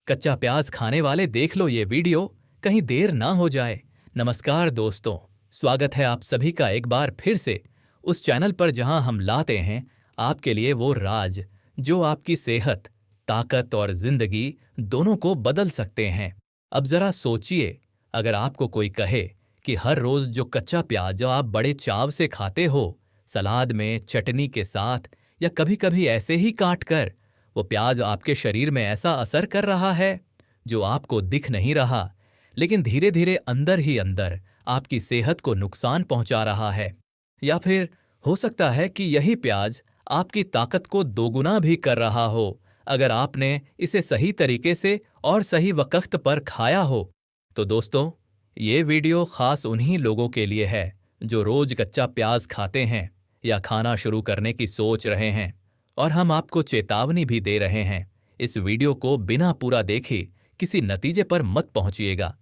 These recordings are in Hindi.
कच्चा प्याज खाने वाले देख लो ये वीडियो, कहीं देर ना हो जाए। नमस्कार दोस्तों, स्वागत है आप सभी का एक बार फिर से उस चैनल पर जहां हम लाते हैं आपके लिए वो राज जो आपकी सेहत, ताकत और जिंदगी दोनों को बदल सकते हैं। अब जरा सोचिए, अगर आपको कोई कहे कि हर रोज जो कच्चा प्याज जो आप बड़े चाव से खाते हो, सलाद में, चटनी के साथ या कभी-कभी ऐसे ही काट कर, वो प्याज आपके शरीर में ऐसा असर कर रहा है जो आपको दिख नहीं रहा, लेकिन धीरे धीरे अंदर ही अंदर आपकी सेहत को नुकसान पहुंचा रहा है। या फिर हो सकता है कि यही प्याज आपकी ताकत को दोगुना भी कर रहा हो, अगर आपने इसे सही तरीके से और सही वक्त पर खाया हो। तो दोस्तों, ये वीडियो खास उन्हीं लोगों के लिए है जो रोज कच्चा प्याज खाते हैं या खाना शुरू करने की सोच रहे हैं। और हम आपको चेतावनी भी दे रहे हैं, इस वीडियो को बिना पूरा देखे किसी नतीजे पर मत पहुंचिएगा,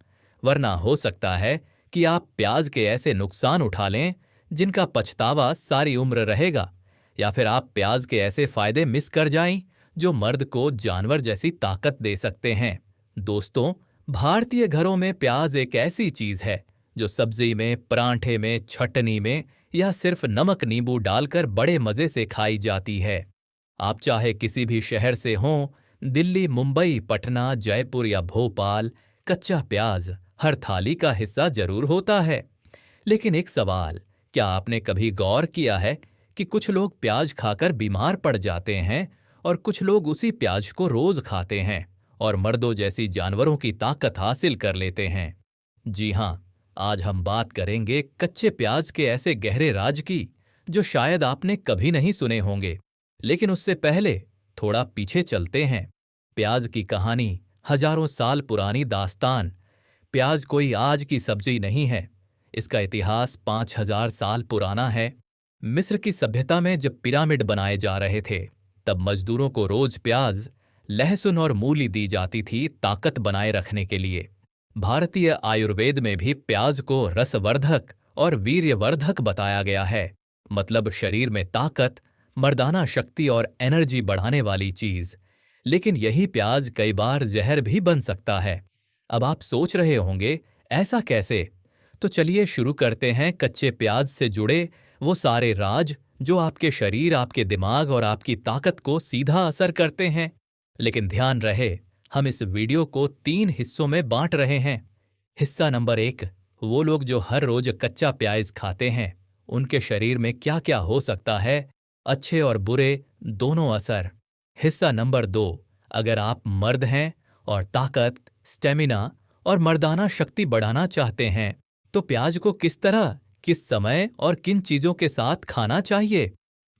वरना हो सकता है कि आप प्याज के ऐसे नुकसान उठा लें जिनका पछतावा सारी उम्र रहेगा, या फिर आप प्याज के ऐसे फायदे मिस कर जाएं जो मर्द को जानवर जैसी ताकत दे सकते हैं। दोस्तों, भारतीय घरों में प्याज एक ऐसी चीज है जो सब्जी में, परांठे में, चटनी में या सिर्फ नमक नींबू डालकर बड़े मजे से खाई जाती है। आप चाहे किसी भी शहर से हों, दिल्ली, मुंबई, पटना, जयपुर या भोपाल, कच्चा प्याज हर थाली का हिस्सा जरूर होता है। लेकिन एक सवाल, क्या आपने कभी गौर किया है कि कुछ लोग प्याज खाकर बीमार पड़ जाते हैं और कुछ लोग उसी प्याज को रोज खाते हैं और मर्दों जैसी जानवरों की ताकत हासिल कर लेते हैं? जी हां, आज हम बात करेंगे कच्चे प्याज के ऐसे गहरे राज की जो शायद आपने कभी नहीं सुने होंगे। लेकिन उससे पहले थोड़ा पीछे चलते हैं। प्याज की कहानी हजारों साल पुरानी दास्तान। प्याज कोई आज की सब्जी नहीं है, इसका इतिहास 5000 साल पुराना है। मिस्र की सभ्यता में जब पिरामिड बनाए जा रहे थे, तब मजदूरों को रोज प्याज, लहसुन और मूली दी जाती थी ताकत बनाए रखने के लिए। भारतीय आयुर्वेद में भी प्याज को रसवर्धक और वीर्यवर्धक बताया गया है, मतलब शरीर में ताकत, मर्दाना शक्ति और एनर्जी बढ़ाने वाली चीज। लेकिन यही प्याज कई बार जहर भी बन सकता है। अब आप सोच रहे होंगे, ऐसा कैसे? तो चलिए शुरू करते हैं कच्चे प्याज से जुड़े वो सारे राज जो आपके शरीर, आपके दिमाग और आपकी ताकत को सीधा असर करते हैं। लेकिन ध्यान रहे, हम इस वीडियो को 3 हिस्सों में बांट रहे हैं। हिस्सा नंबर 1, वो लोग जो हर रोज कच्चा प्याज खाते हैं, उनके शरीर में क्या क्या हो सकता है, अच्छे और बुरे दोनों असर। हिस्सा नंबर 2, अगर आप मर्द हैं और ताकत, स्टेमिना और मर्दाना शक्ति बढ़ाना चाहते हैं, तो प्याज को किस तरह, किस समय और किन चीजों के साथ खाना चाहिए।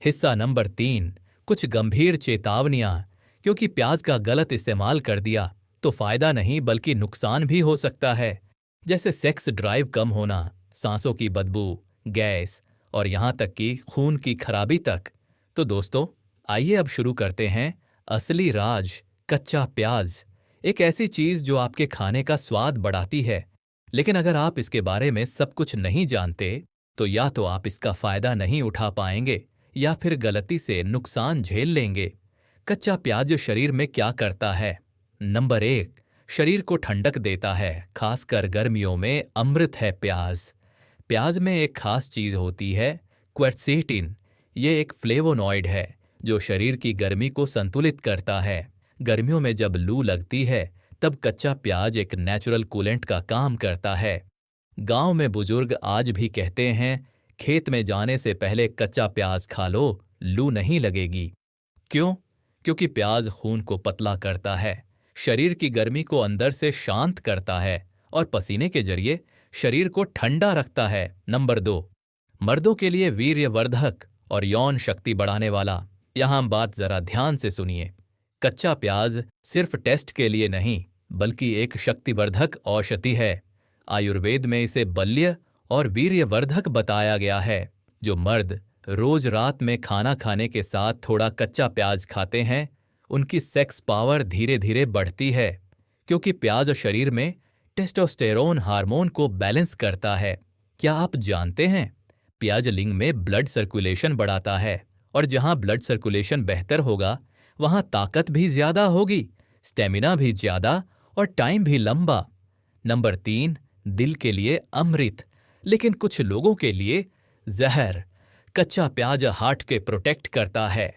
हिस्सा नंबर 3, कुछ गंभीर चेतावनियां, क्योंकि प्याज का गलत इस्तेमाल कर दिया तो फायदा नहीं बल्कि नुकसान भी हो सकता है, जैसे सेक्स ड्राइव कम होना, सांसों की बदबू, गैस और यहां तक कि खून की खराबी तक। तो दोस्तों, आइए अब शुरू करते हैं असली राज, कच्चा प्याज। एक ऐसी चीज जो आपके खाने का स्वाद बढ़ाती है, लेकिन अगर आप इसके बारे में सब कुछ नहीं जानते, तो या तो आप इसका फायदा नहीं उठा पाएंगे या फिर गलती से नुकसान झेल लेंगे। कच्चा प्याज शरीर में क्या करता है? नंबर 1, शरीर को ठंडक देता है, खासकर गर्मियों में अमृत है प्याज। प्याज में एक खास चीज होती है, क्वेरसेटिन। ये एक फ्लेवोनॉइड है जो शरीर की गर्मी को संतुलित करता है। गर्मियों में जब लू लगती है, तब कच्चा प्याज एक नेचुरल कूलेंट का काम करता है। गांव में बुजुर्ग आज भी कहते हैं, खेत में जाने से पहले कच्चा प्याज खा लो, लू नहीं लगेगी। क्यों? क्योंकि प्याज खून को पतला करता है, शरीर की गर्मी को अंदर से शांत करता है और पसीने के जरिए शरीर को ठंडा रखता है। नंबर 2, मर्दों के लिए वीर्यवर्धक और यौन शक्ति बढ़ाने वाला। यहां बात जरा ध्यान से सुनिए। कच्चा प्याज सिर्फ टेस्ट के लिए नहीं, बल्कि एक शक्तिवर्धक औषधि है। आयुर्वेद में इसे बल्य और वीर्यवर्धक बताया गया है। जो मर्द रोज रात में खाना खाने के साथ थोड़ा कच्चा प्याज खाते हैं, उनकी सेक्स पावर धीरे धीरे बढ़ती है, क्योंकि प्याज शरीर में टेस्टोस्टेरोन हार्मोन को बैलेंस करता है। क्या आप जानते हैं, प्याज लिंग में ब्लड सर्कुलेशन बढ़ाता है, और जहां ब्लड सर्कुलेशन बेहतर होगा, वहां ताकत भी ज्यादा होगी, स्टेमिना भी ज्यादा और टाइम भी लंबा। नंबर 3, दिल के लिए अमृत, लेकिन कुछ लोगों के लिए जहर। कच्चा प्याज हार्ट के प्रोटेक्ट करता है।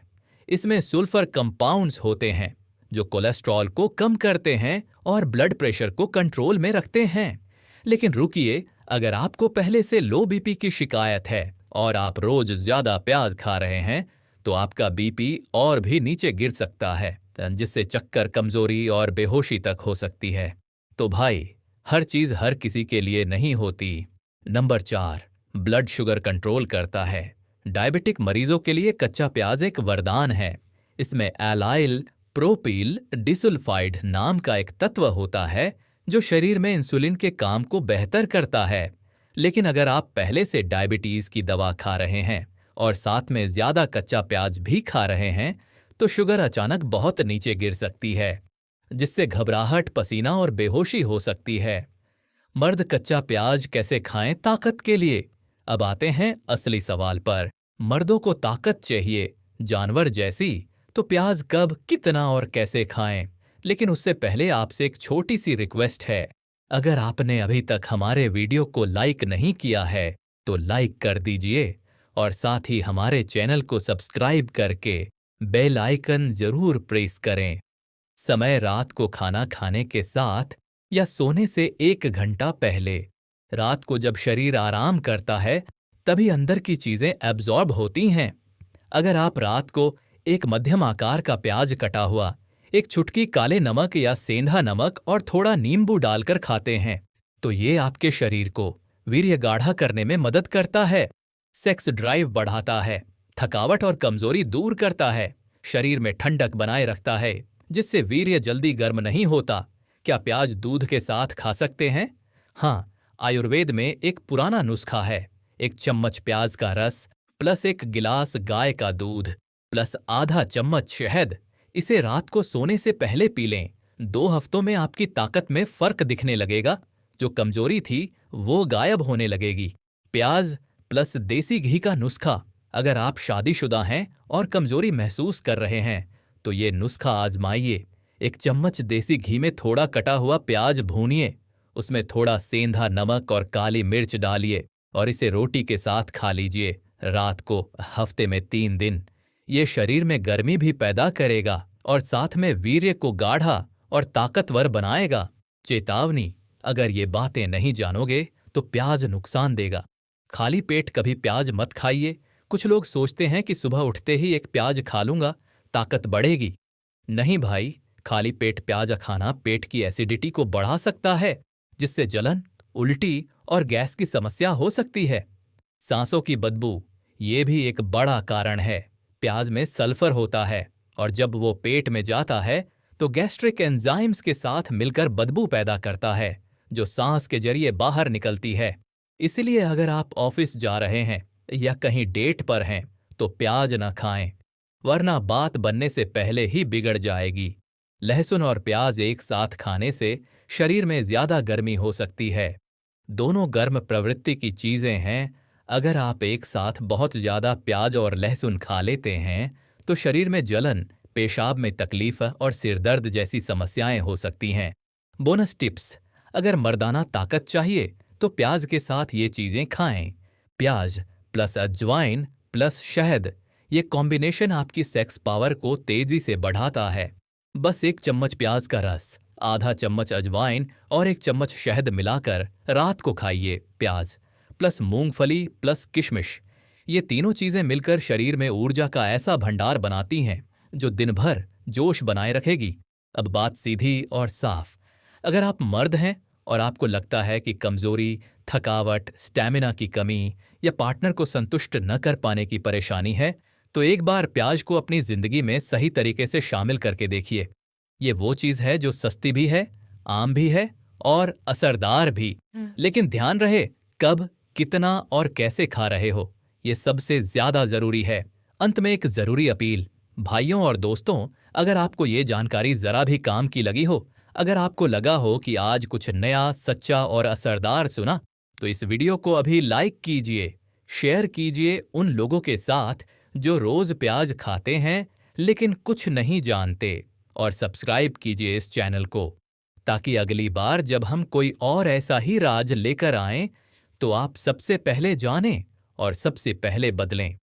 इसमें सल्फर कंपाउंड्स होते हैं जो कोलेस्ट्रॉल को कम करते हैं और ब्लड प्रेशर को कंट्रोल में रखते हैं। लेकिन रुकिए, अगर आपको पहले से लो बीपी की शिकायत है और आप रोज ज्यादा प्याज खा रहे हैं, तो आपका बीपी और भी नीचे गिर सकता है, जिससे चक्कर, कमजोरी और बेहोशी तक हो सकती है। तो भाई, हर चीज हर किसी के लिए नहीं होती। नंबर 4, ब्लड शुगर कंट्रोल करता है। डायबिटिक मरीजों के लिए कच्चा प्याज एक वरदान है। इसमें एलाइल प्रोपील डिसल्फाइड नाम का एक तत्व होता है जो शरीर में इंसुलिन के काम को बेहतर करता है। लेकिन अगर आप पहले से डायबिटीज की दवा खा रहे हैं और साथ में ज्यादा कच्चा प्याज भी खा रहे हैं, तो शुगर अचानक बहुत नीचे गिर सकती है, जिससे घबराहट, पसीना और बेहोशी हो सकती है। मर्द कच्चा प्याज कैसे खाएं ताकत के लिए? अब आते हैं असली सवाल पर। मर्दों को ताकत चाहिए, जानवर जैसी, तो प्याज कब, कितना और कैसे खाएं? लेकिन उससे पहले आपसे एक छोटी सी रिक्वेस्ट है। अगर आपने अभी तक हमारे वीडियो को लाइक नहीं किया है, तो लाइक कर दीजिए और साथ ही हमारे चैनल को सब्सक्राइब करके बेल आइकन जरूर प्रेस करें। समय रात को खाना खाने के साथ या सोने से 1 घंटा पहले। रात को जब शरीर आराम करता है, तभी अंदर की चीजें एब्जॉर्ब होती हैं। अगर आप रात को एक मध्यम आकार का प्याज कटा हुआ, एक चुटकी काले नमक या सेंधा नमक और थोड़ा नींबू डालकर खाते हैं, तो ये आपके शरीर को वीर्य गाढ़ा करने में मदद करता है, सेक्स ड्राइव बढ़ाता है, थकावट और कमजोरी दूर करता है, शरीर में ठंडक बनाए रखता है, जिससे वीर्य जल्दी गर्म नहीं होता। क्या प्याज दूध के साथ खा सकते हैं? हाँ, आयुर्वेद में एक पुराना नुस्खा है। 1 चम्मच प्याज का रस प्लस 1 गिलास गाय का दूध प्लस आधा चम्मच शहद, इसे रात को सोने से पहले पी लें। 2 हफ्तों में आपकी ताकत में फर्क दिखने लगेगा। जो कमजोरी थी वो गायब होने लगेगी। प्याज प्लस देसी घी का नुस्खा। अगर आप शादीशुदा हैं और कमजोरी महसूस कर रहे हैं, तो ये नुस्खा आजमाइए। 1 चम्मच देसी घी में थोड़ा कटा हुआ प्याज भूनिए, उसमें थोड़ा सेंधा नमक और काली मिर्च डालिए और इसे रोटी के साथ खा लीजिए रात को, हफ्ते में 3 दिन। ये शरीर में गर्मी भी पैदा करेगा और साथ में वीर्य को गाढ़ा और ताकतवर बनाएगा। चेतावनी, अगर ये बातें नहीं जानोगे तो प्याज नुकसान देगा। खाली पेट कभी प्याज मत खाइए। कुछ लोग सोचते हैं कि सुबह उठते ही 1 प्याज खा लूंगा, ताकत बढ़ेगी। नहीं भाई, खाली पेट प्याज खाना पेट की एसिडिटी को बढ़ा सकता है, जिससे जलन, उल्टी और गैस की समस्या हो सकती है। सांसों की बदबू, ये भी एक बड़ा कारण है। प्याज में सल्फर होता है और जब वो पेट में जाता है तो गैस्ट्रिक एंजाइम्स के साथ मिलकर बदबू पैदा करता है, जो सांस के जरिए बाहर निकलती है। इसलिए अगर आप ऑफिस जा रहे हैं या कहीं डेट पर हैं, तो प्याज न खाएं, वरना बात बनने से पहले ही बिगड़ जाएगी। लहसुन और प्याज एक साथ खाने से शरीर में ज्यादा गर्मी हो सकती है। दोनों गर्म प्रवृत्ति की चीजें हैं। अगर आप एक साथ बहुत ज्यादा प्याज और लहसुन खा लेते हैं, तो शरीर में जलन, पेशाब में तकलीफ और सिरदर्द जैसी समस्याएं हो सकती हैं। बोनस टिप्स, अगर मर्दाना ताकत चाहिए तो प्याज के साथ ये चीजें खाएं। प्याज प्लस अजवाइन प्लस शहद, ये कॉम्बिनेशन आपकी सेक्स पावर को तेजी से बढ़ाता है। बस 1 चम्मच प्याज का रस, आधा चम्मच अजवाइन और 1 चम्मच शहद मिलाकर रात को खाइए। प्याज प्लस मूंगफली प्लस किशमिश, ये तीनों चीजें मिलकर शरीर में ऊर्जा का ऐसा भंडार बनाती हैं जो दिन भर जोश बनाए रखेगी। अब बात सीधी और साफ, अगर आप मर्द हैं और आपको लगता है कि कमजोरी, थकावट, स्टैमिना की कमी या पार्टनर को संतुष्ट न कर पाने की परेशानी है, तो एक बार प्याज को अपनी जिंदगी में सही तरीके से शामिल करके देखिए। ये वो चीज है जो सस्ती भी है, आम भी है और असरदार भी। लेकिन ध्यान रहे, कब, कितना और कैसे खा रहे हो, ये सबसे ज्यादा जरूरी है। अंत में एक जरूरी अपील, भाइयों और दोस्तों, अगर आपको ये जानकारी जरा भी काम की लगी हो, अगर आपको लगा हो कि आज कुछ नया, सच्चा और असरदार सुना, तो इस वीडियो को अभी लाइक कीजिए, शेयर कीजिए उन लोगों के साथ जो रोज प्याज खाते हैं लेकिन कुछ नहीं जानते, और सब्सक्राइब कीजिए इस चैनल को, ताकि अगली बार जब हम कोई और ऐसा ही राज लेकर आएं, तो आप सबसे पहले जानें और सबसे पहले बदलें।